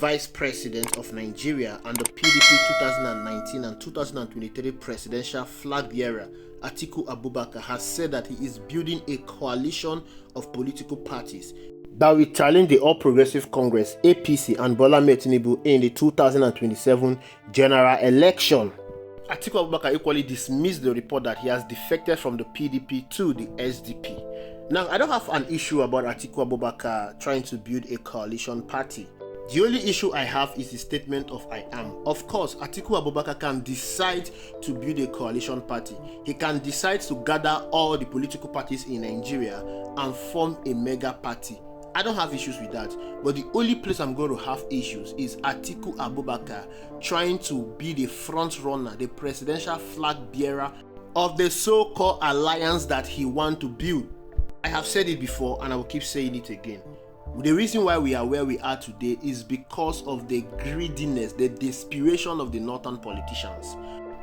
Vice President of Nigeria and the PDP 2019 and 2023 presidential flag bearer, Atiku Abubakar, has said that he is building a coalition of political parties that will challenge the All Progressive Congress, APC, and Bola Ahmed Tinubu in the 2027 general election. Atiku Abubakar equally dismissed the report that he has defected from the PDP to the SDP. Now, I don't have an issue about Atiku Abubakar trying to build a coalition party. The only issue I have is the statement of I am. Of course, Atiku Abubakar can decide to build a coalition party. He can decide to gather all the political parties in Nigeria and form a mega party. I don't have issues with that, but the only place I'm going to have issues is Atiku Abubakar trying to be the front runner, the presidential flag bearer of the so-called alliance that he wants to build. I have said it before and I will keep saying it again. The reason why we are where we are today is because of the greediness, the desperation of the northern politicians.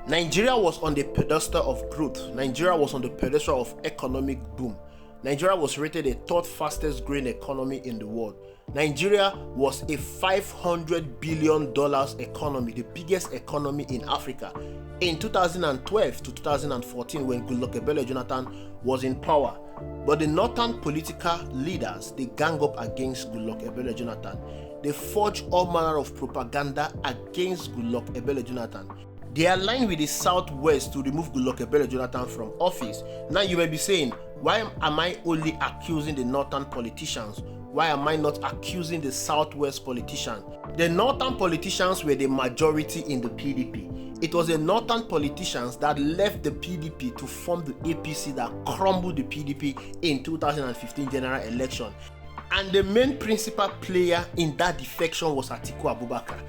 Nigeria was on the pedestal of growth. Nigeria was on the pedestal of economic boom. Nigeria was rated the third fastest growing economy in the world. Nigeria was a $500 billion economy, the biggest economy in Africa, in 2012 to 2014 when Goodluck Jonathan was in power. But the northern political leaders, they gang up against Goodluck Jonathan. They forge all manner of propaganda against Goodluck Jonathan. They align with the Southwest to remove Goodluck Jonathan from office. Now you may be saying, why am I only accusing the northern politicians? Why am I not accusing the Southwest politicians? The northern politicians were the majority in the PDP. It was the northern politicians that left the PDP to form the APC that crumbled the PDP in 2015 general election. And the main principal player in that defection was Atiku Abubakar.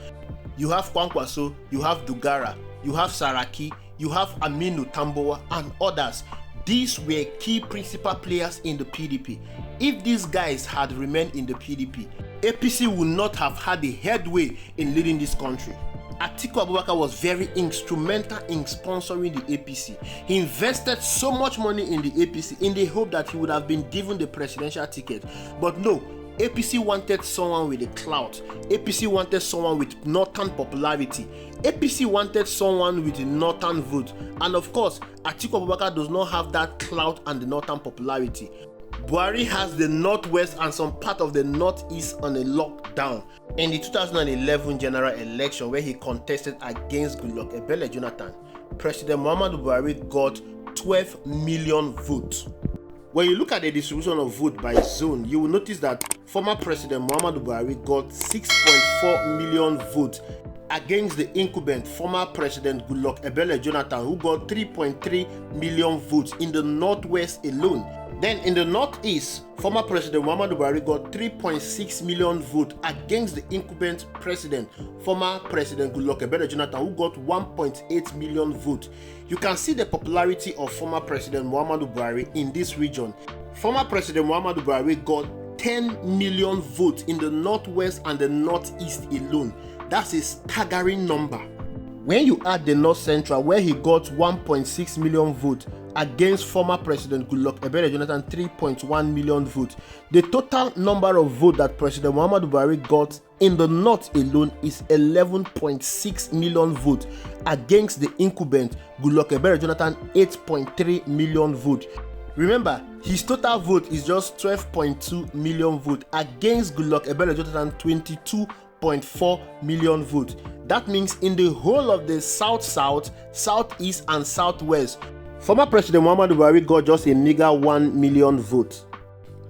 You have Kwankwaso, you have Dugara, you have Saraki, you have Aminu Tambowa and others. These were key principal players in the PDP. If these guys had remained in the PDP, APC would not have had a headway in leading this country. Atiku Abubakar was very instrumental in sponsoring the APC. He invested so much money in the APC in the hope that he would have been given the presidential ticket. But no, APC wanted someone with a clout. APC wanted someone with northern popularity. APC wanted someone with the northern vote. And of course, Atiku Abubakar does not have that clout and the northern popularity. Buhari has the northwest and some part of the northeast on a lockdown. In the 2011 general election where he contested against Goodluck Jonathan, President Muhammadu Buhari got 12 million votes. When you look at the distribution of vote by zone, you will notice that former President Muhammadu Buhari got 6.4 million votes against the incumbent former President Goodluck Jonathan, who got 3.3 million votes in the northwest alone. Then in the northeast, former President Muhammadu Buhari got 3.6 million votes against the incumbent president, former President Goodluck Jonathan, who got 1.8 million votes. You can see the popularity of former President Muhammadu Buhari in this region. Former President Muhammadu Buhari got 10 million votes in the northwest and the northeast alone. That's a staggering number. When you add the north central, where he got 1.6 million votes against former President Goodluck Jonathan 3.1 million votes, the total number of votes that President Muhammadu Buhari got in the north alone is 11.6 million votes against the incumbent Goodluck Jonathan 8.3 million votes. Remember, his total vote is just 12.2 million votes against Goodluck Jonathan 22.4 million votes. That means in the whole of the south-south, southeast and southwest, former President Muhammadu Buhari got just a meager 1 million votes.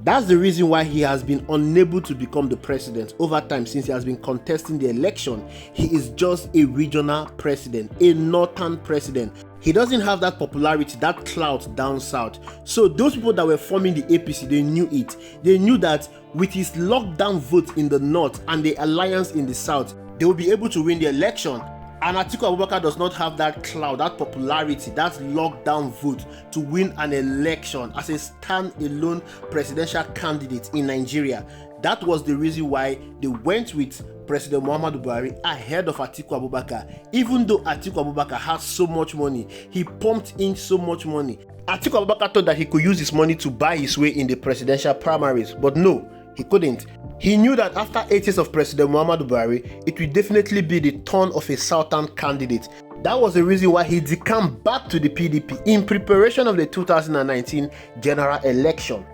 That's the reason why he has been unable to become the president over time since he has been contesting the election. He is just a regional president, a northern president. He doesn't have that popularity, that clout down south. So those people that were forming the APC, they knew it. They knew that with his lockdown votes in the north and the alliance in the south, they will be able to win the election. And Atiku Abubakar does not have that clout, that popularity, that lockdown vote to win an election as a stand-alone presidential candidate in Nigeria. That was the reason why they went with President Muhammadu Buhari ahead of Atiku Abubakar. Even though Atiku Abubakar has so much money, he pumped in so much money. Atiku Abubakar thought that he could use his money to buy his way in the presidential primaries, but no. He couldn't. He knew that after 8 years of President Muhammadu Buhari, it would definitely be the turn of a southern candidate. That was the reason why he decamped back to the PDP in preparation of the 2019 general election.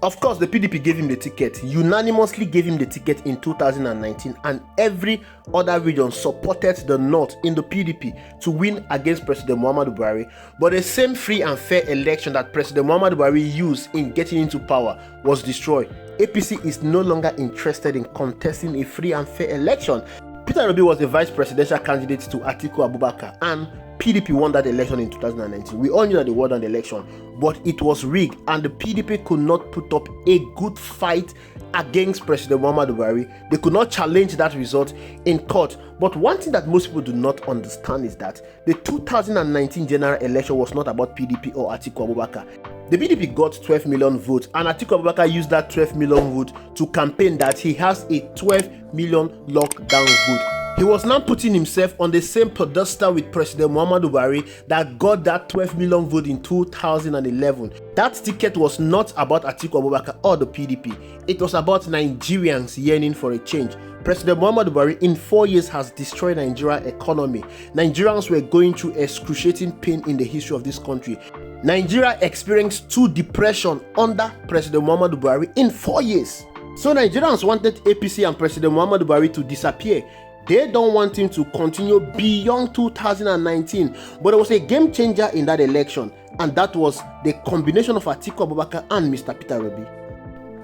Of course, the PDP gave him the ticket, unanimously gave him the ticket in 2019, and every other region supported the North in the PDP to win against President Muhammadu Buhari. But the same free and fair election that President Muhammadu Buhari used in getting into power was destroyed. APC is no longer interested in contesting a free and fair election. Peter Obi was the vice presidential candidate to Atiku Abubakar, and PDP won that election in 2019. We all knew that they won the election, but it was rigged, and the PDP could not put up a good fight against President Muhammadu Buhari. They could not challenge that result in court. But one thing that most people do not understand is that the 2019 general election was not about PDP or Atiku Abubakar. The PDP got 12 million votes, and Atiku Abubakar used that 12 million vote to campaign that he has a 12 million lockdown vote. He was now putting himself on the same pedestal with President Muhammadu Buhari that got that 12 million vote in 2011. That ticket was not about Atiku Abubakar or the PDP. It was about Nigerians yearning for a change. President Muhammadu Buhari in 4 years has destroyed Nigeria's economy. Nigerians were going through excruciating pain in the history of this country. Nigeria experienced 2 depressions under President Muhammadu Buhari in 4 years. So Nigerians wanted APC and President Muhammadu Buhari to disappear. They don't want him to continue beyond 2019. But there was a game changer in that election, and that was the combination of Atiku Abubakar and Mr. Peter Obi.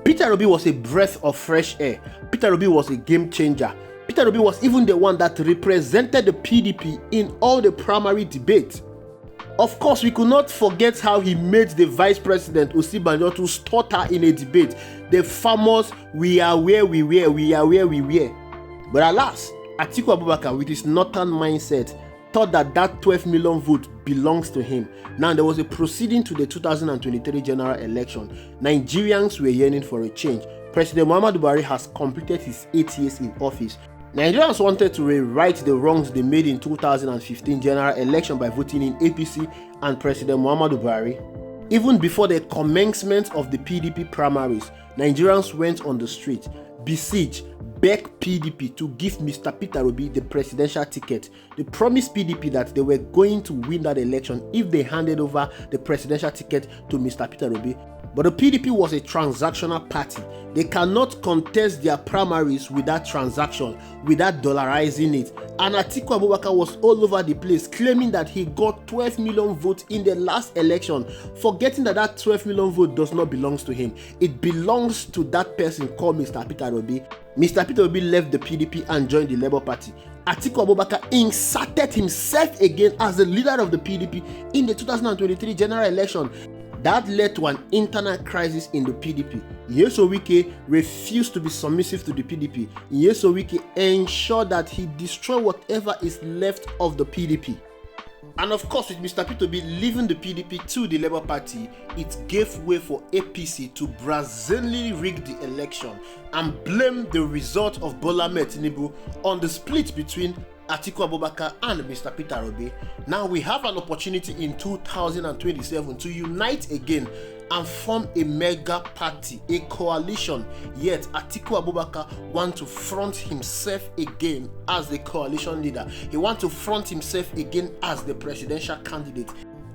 Peter Obi was a breath of fresh air. Peter Obi was a game changer. Peter Obi was even the one that represented the PDP in all the primary debates. Of course, we could not forget how he made the Vice President Osinbajo to stutter in a debate. The famous "we are where we were, we are where we were." But alas, Atiku Abubakar, with his northern mindset, thought that that 12 million vote belongs to him. Now, there was a proceeding to the 2023 general election. Nigerians were yearning for a change. President Muhammadu Buhari has completed his 8 years in office. Nigerians wanted to rewrite the wrongs they made in 2015 general election by voting in APC and President Muhammadu Buhari. Even before the commencement of the PDP primaries, Nigerians went on the street, besieged, begged PDP to give Mr. Peter Obi the presidential ticket. They promised PDP that they were going to win that election if they handed over the presidential ticket to Mr. Peter Obi. But the PDP was a transactional party. They cannot contest their primaries without transaction, without dollarizing it. And Atiku Abubakar was all over the place claiming that he got 12 million votes in the last election, forgetting that that 12 million vote does not belong to him. It belongs to that person called Mr. Peter Obi. Mr. Peter Obi left the PDP and joined the Labour Party. Atiku Abubakar inserted himself again as the leader of the PDP in the 2023 general election. That led to an internal crisis in the PDP. Nyesom Wike refused to be submissive to the PDP. Nyesom Wike ensured that he destroyed whatever is left of the PDP. And of course, with Mr. Peter Obi leaving the PDP to the Labour Party, it gave way for APC to brazenly rig the election and blame the result of Bola Ahmed Tinubu on the split between Atiku Abubakar and Mr. Peter Obi. Now we have an opportunity in 2027 to unite again and form a mega party, a coalition. Yet Atiku Abubakar wants to front himself again as the coalition leader. He wants to front himself again as the presidential candidate.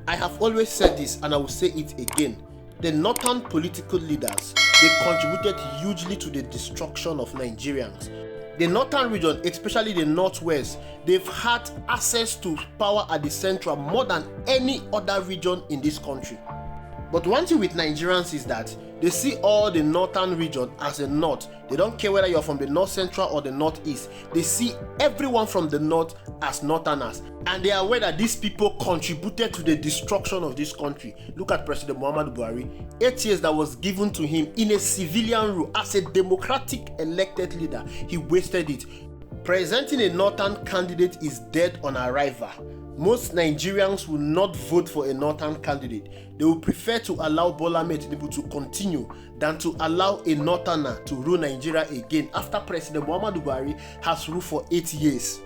I have always said this and I will say it again. The northern political leaders, they contributed hugely to the destruction of Nigerians. The northern region, especially the northwest, they've had access to power at the central more than any other region in this country. But one thing with Nigerians is that they see all the northern region as a north. They don't care whether you're from the north central or the northeast. They see everyone from the north as northerners. And they are aware that these people contributed to the destruction of this country. Look at President Muhammadu Buhari. 8 years that was given to him in a civilian rule as a democratic elected leader. He wasted it. Presenting a northern candidate is dead on arrival. Most Nigerians will not vote for a northern candidate. They will prefer to allow Bola Ahmed Tinubu to continue than to allow a northerner to rule Nigeria again after President Muhammadu Buhari has ruled for 8 years.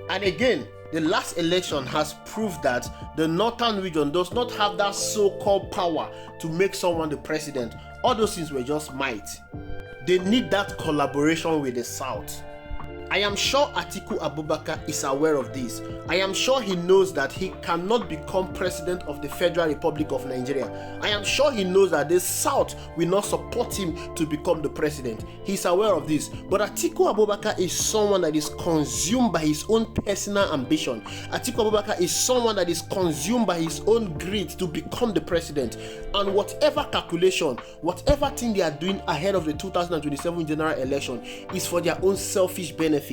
And again, the last election has proved that the northern region does not have that so-called power to make someone the president. All those things were just might. They need that collaboration with the South. I am sure Atiku Abubakar is aware of this. I am sure he knows that he cannot become president of the Federal Republic of Nigeria. I am sure he knows that the South will not support him to become the president. He's aware of this. But Atiku Abubakar is someone that is consumed by his own personal ambition. Atiku Abubakar is someone that is consumed by his own greed to become the president. And whatever calculation, whatever thing they are doing ahead of the 2027 general election is for their own selfish benefit.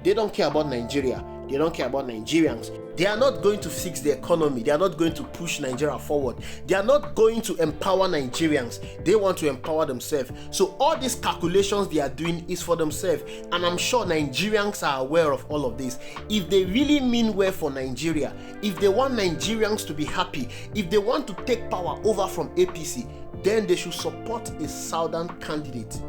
They don't care about Nigeria. They don't care about Nigerians. They are not going to fix the economy. They are not going to push Nigeria forward. They are not going to empower Nigerians. They want to empower themselves. So all these calculations they are doing is for themselves. And I'm sure Nigerians are aware of all of this. If they really mean well for Nigeria, if they want Nigerians to be happy, if they want to take power over from APC, then they should support a southern candidate.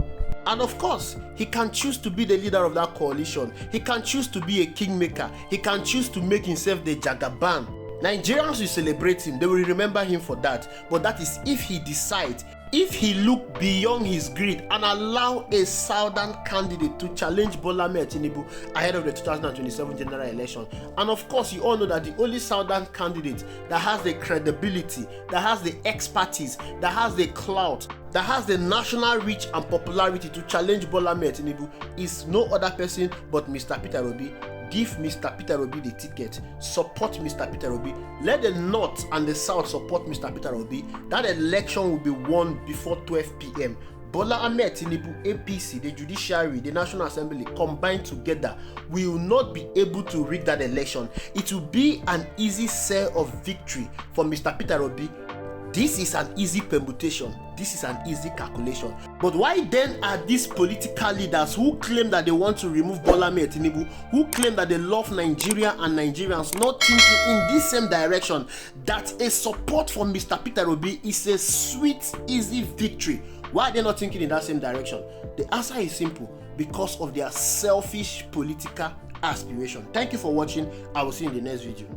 And of course, he can choose to be the leader of that coalition. He can choose to be a kingmaker. He can choose to make himself the Jagaban. Nigerians will celebrate him. They will remember him for that. But that is if he decides, if he look beyond his greed and allow a southern candidate to challenge Bola Ahmed Tinubu ahead of the 2027 general election. And of course, you all know that the only southern candidate that has the credibility, that has the expertise, that has the clout, that has the national reach and popularity to challenge Bola Ahmed Tinubu is no other person but Mr. Peter Obi. Give Mr. Peter Obi the ticket. Support Mr. Peter Obi. Let the North and the South support Mr. Peter Obi. That election will be won before 12 p.m. Bola Ahmed Tinubu, APC, the judiciary, the National Assembly combined together will not be able to rig that election. It will be an easy sale of victory for Mr. Peter Obi. This is an easy permutation. This is an easy calculation. But why then are these political leaders who claim that they want to remove Bola Ahmed Tinubu, who claim that they love Nigeria and Nigerians, not thinking in this same direction that a support from Mr. Peter Obi is a sweet, easy victory? Why are they not thinking in that same direction? The answer is simple: because of their selfish political aspiration. Thank you for watching. I will see you in the next video.